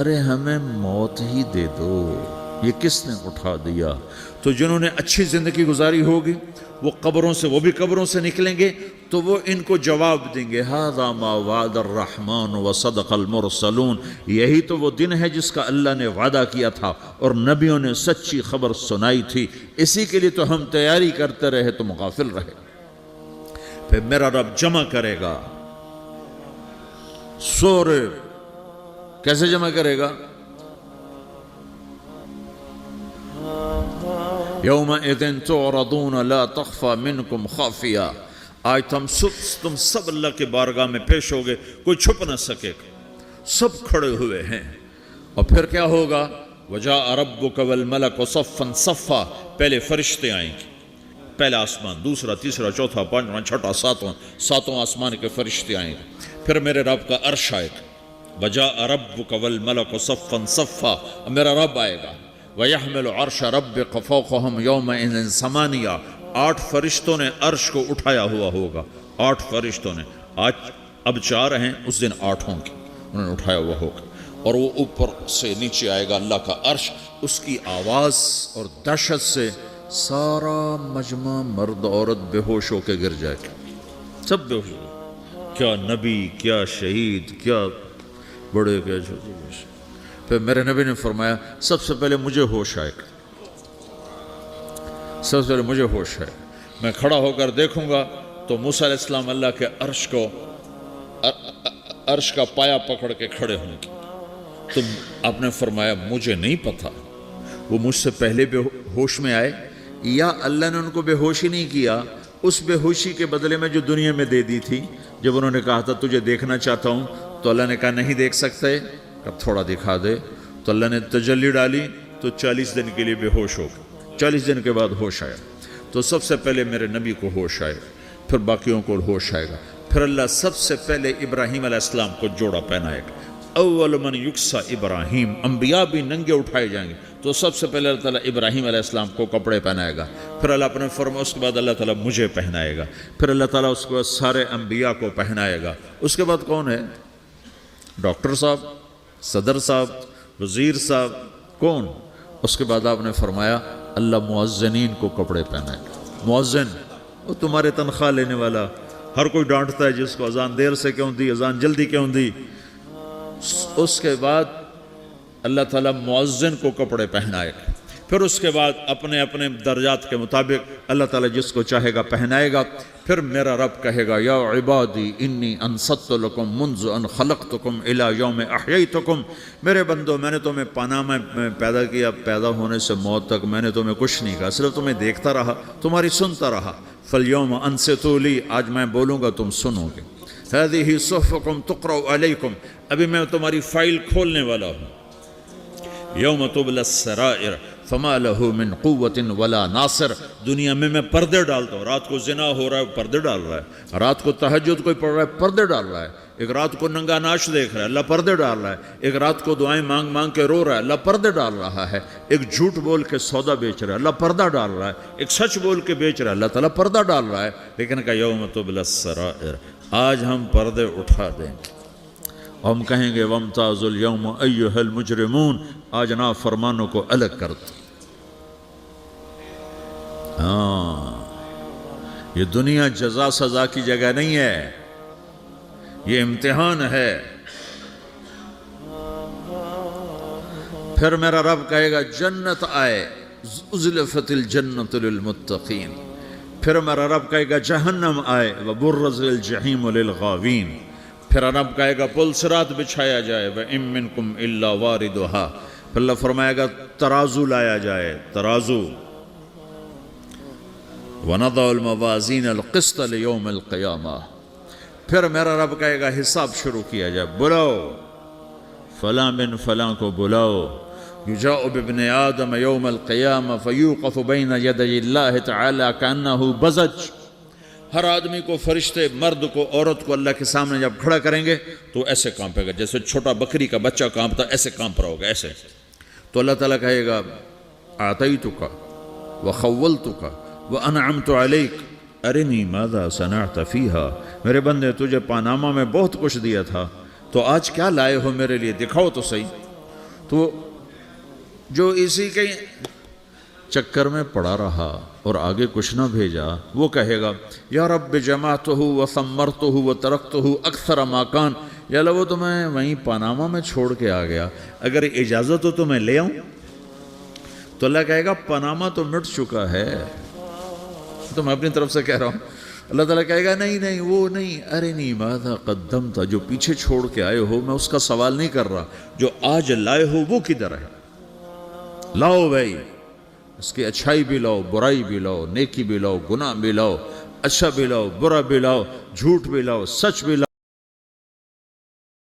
ارے ہمیں موت ہی دے دو، یہ کس نے اٹھا دیا؟ تو جنہوں نے اچھی زندگی گزاری ہوگی وہ بھی قبروں سے نکلیں گے تو وہ ان کو جواب دیں گے ھذا ما وعد الرحمن وصدق المرسلون، یہی تو وہ دن ہے جس کا اللہ نے وعدہ کیا تھا اور نبیوں نے سچی خبر سنائی تھی، اسی کے لیے تو ہم تیاری کرتے رہے تم غافل رہے۔ پھر میرا رب جمع کرے گا سورے، کیسے جمع کرے گا؟ یومئذ تعرضون لا تخفى منکم خافیہ، آج تم سب اللہ کے بارگاہ میں پیش ہوگے، کوئی چھپ نہ سکے گا، سب کھڑے ہوئے ہیں۔ اور پھر کیا ہوگا؟ وجاء ربک والملک صفا صفا، پہلے فرشتے آئیں گے، پہلا آسمان، دوسرا، تیسرا، چوتھا، پانچواں، چھٹا، ساتواں آسمان کے فرشتے آئیں گے، پھر میرے رب کا عرش آئے گا، وجاء ربک والملک صفا صفا، میرا رب آئے گا، وَيَحْمِلُ عَرْشَ رَبِّكَ فَوْقَهُمْ يَوْمَئِذٍ ثَمَانِيَةٌ، 8 فرشتوں نے عرش کو اٹھایا ہوا ہوگا، 8 فرشتوں نے، آج اب 4 ہیں، اس دن 8 ہوں گے، انہوں نے اٹھایا ہوا ہوگا، اور وہ اوپر سے نیچے آئے گا اللہ کا عرش، اس کی آواز اور دہشت سے سارا مجمع مرد عورت بے ہوش ہو کے گر جائے گا، سب بے ہوش ہو، کیا نبی، کیا شہید، کیا بڑے، کیا چھوٹے۔ پھر میرے نبی نے فرمایا سب سے پہلے مجھے ہوش آئے گا، سب سے پہلے مجھے ہوش ہے، میں کھڑا ہو کر دیکھوں گا تو موسیٰ علیہ السلام اللہ کے عرش کا پایا پکڑ کے کھڑے ہوں گے، تو آپ نے فرمایا مجھے نہیں پتا وہ مجھ سے پہلے بے ہوش میں آئے یا اللہ نے ان کو بے ہوشی نہیں کیا، اس بے ہوشی کے بدلے میں جو دنیا میں دے دی تھی، جب انہوں نے کہا تھا تجھے دیکھنا چاہتا ہوں تو اللہ نے کہا نہیں دیکھ سکتے، اب تھوڑا دکھا دے، تو اللہ نے تجلی ڈالی تو 40 دن کے لیے بے ہوش ہو گئے، 40 دن کے بعد ہوش آیا، تو سب سے پہلے میرے نبی کو ہوش آئے، پھر باقیوں کو ہوش آئے گا، پھر اللہ سب سے پہلے ابراہیم علیہ السلام کو جوڑا پہنائے گا، اول من یکسا ابراہیم، انبیاء بھی ننگے اٹھائے جائیں گے، تو سب سے پہلے اللہ تعالیٰ ابراہیم علیہ السلام کو کپڑے پہنائے گا، پھر اللہ اپنے فرما، اس کے بعد اللہ تعالیٰ مجھے پہنائے گا، پھر اللہ تعالیٰ اس کے بعد سارے انبیاء کو پہنائے گا، اس کے بعد کون ہے؟ ڈاکٹر صاحب، صدر صاحب، وزیر صاحب، کون؟ اس کے بعد آپ نے فرمایا اللہ مؤذنین کو کپڑے پہنائے گا، مؤذن وہ تمہارے تنخواہ لینے والا، ہر کوئی ڈانٹتا ہے جس کو اذان دیر سے کیوں دی، اذان جلدی کیوں دی، اس کے بعد اللہ تعالیٰ مؤذن کو کپڑے پہنائے گا، پھر اس کے بعد اپنے اپنے درجات کے مطابق اللہ تعالیٰ جس کو چاہے گا پہنائے گا، پھر میرا رب کہے گا یا عبادی انی انصت لکم منذ ان خلقتکم الی یوم احییتکم، میرے بندو میں نے تمہیں پاناما میں پیدا کیا، پیدا ہونے سے موت تک میں نے تمہیں کچھ نہیں کہا، صرف تمہیں دیکھتا رہا، تمہاری سنتا رہا، فالیوم انصتوا لی، آج میں بولوں گا تم سنو گے، ہذہ صحفکم تقرأ علیکم، ابھی میں تمہاری فائل کھولنے والا ہوں، یوم تبلی السرائر فما لہ من قوت ولا ناصر، دنیا میں پردے ڈالتا ہوں، رات کو زنا ہو رہا ہے پردے ڈال رہا ہے، رات کو تہجد کوئی پڑھ رہا ہے پردے ڈال رہا ہے، ایک رات کو ننگا ناچ دیکھ رہا ہے اللہ پردے ڈال رہا ہے، ایک رات کو دعائیں مانگ مانگ کے رو رہا ہے اللہ پردے ڈال رہا ہے، ایک جھوٹ بول کے سودا بیچ رہا ہے اللہ پردہ ڈال رہا ہے، ایک سچ بول کے بیچ رہا ہے اللہ تعالیٰ پردہ ڈال رہا ہے، لیکن کہ یوم تبلی السرائر، آج ہم پردے اٹھا دیں گے، ہم کہیں گے وامتازوا اليوم ایھا المجرمون، آج نافرمانوں کو الگ کر دو۔ ہاں، یہ دنیا جزا سزا کی جگہ نہیں ہے، یہ امتحان ہے۔ پھر میرا رب کہے گا جنت آئے، ازلفت الجنت للمتقین، پھر میرا رب کہے گا جہنم آئے، وبرزت الجحیم للغاوین، پھر رب کہے گا پل صراط بچھایا جائے، وَإِن مِّنكُمْ إِلَّا وَارِدُهَا، پھر اللہ فرمائے گا ترازو لایا جائے، ترازو، وَنَضَعُ الْمَوَازِينَ الْقِسْطَ لِيَوْمِ الْقِيَامَةِ، پھر میرا رب کہے گا حساب شروع کیا جائے، بلاؤ فلاں بن فلاں کو بلاؤ، یجاء بابن آدم یوم القیامہ فیوقف بین یدی اللہ تعالی کأنہ بزج، ہر آدمی کو، فرشتے، مرد کو، عورت کو اللہ کے سامنے جب کھڑا کریں گے تو ایسے کانپے گا جیسے چھوٹا بکری کا بچہ کانپتا، ایسے کانپ رہا ہوگا ایسے، تو اللہ تعالیٰ کہے گا اعطیتک وخولتک وانعمت علیک ارنی ماذا صنعت فیہا، میرے بندے تجھے پاناما میں بہت کچھ دیا تھا، تو آج کیا لائے ہو میرے لیے، دکھاؤ تو صحیح، تو جو اسی کے چکر میں پڑا رہا اور آگے کچھ نہ بھیجا وہ کہے گا یا رب جمعتہ وثمرتہ وترکتہ اکثر ما کان، یا اللہ وہ تو میں وہیں پاناما میں چھوڑ کے آ گیا، اگر اجازت ہو تو میں لے آؤں؟ تو اللہ کہے گا پاناما تو مٹ چکا ہے، تو میں اپنی طرف سے کہہ رہا ہوں۔ اللہ تعالیٰ کہے گا نہیں نہیں وہ نہیں، ارنی ماذا قدمت، جو پیچھے چھوڑ کے آئے ہو میں اس کا سوال نہیں کر رہا، جو آج لائے ہو وہ کدھر ہے؟ لاؤ بھائی، اس کی اچھائی بھی لاؤ، برائی بھی لاؤ، نیکی بھی لاؤ، گناہ بھی لاؤ، اچھا بھی لاؤ، برا بھی لاؤ، جھوٹ بھی لاؤ، سچ بھی لاؤ۔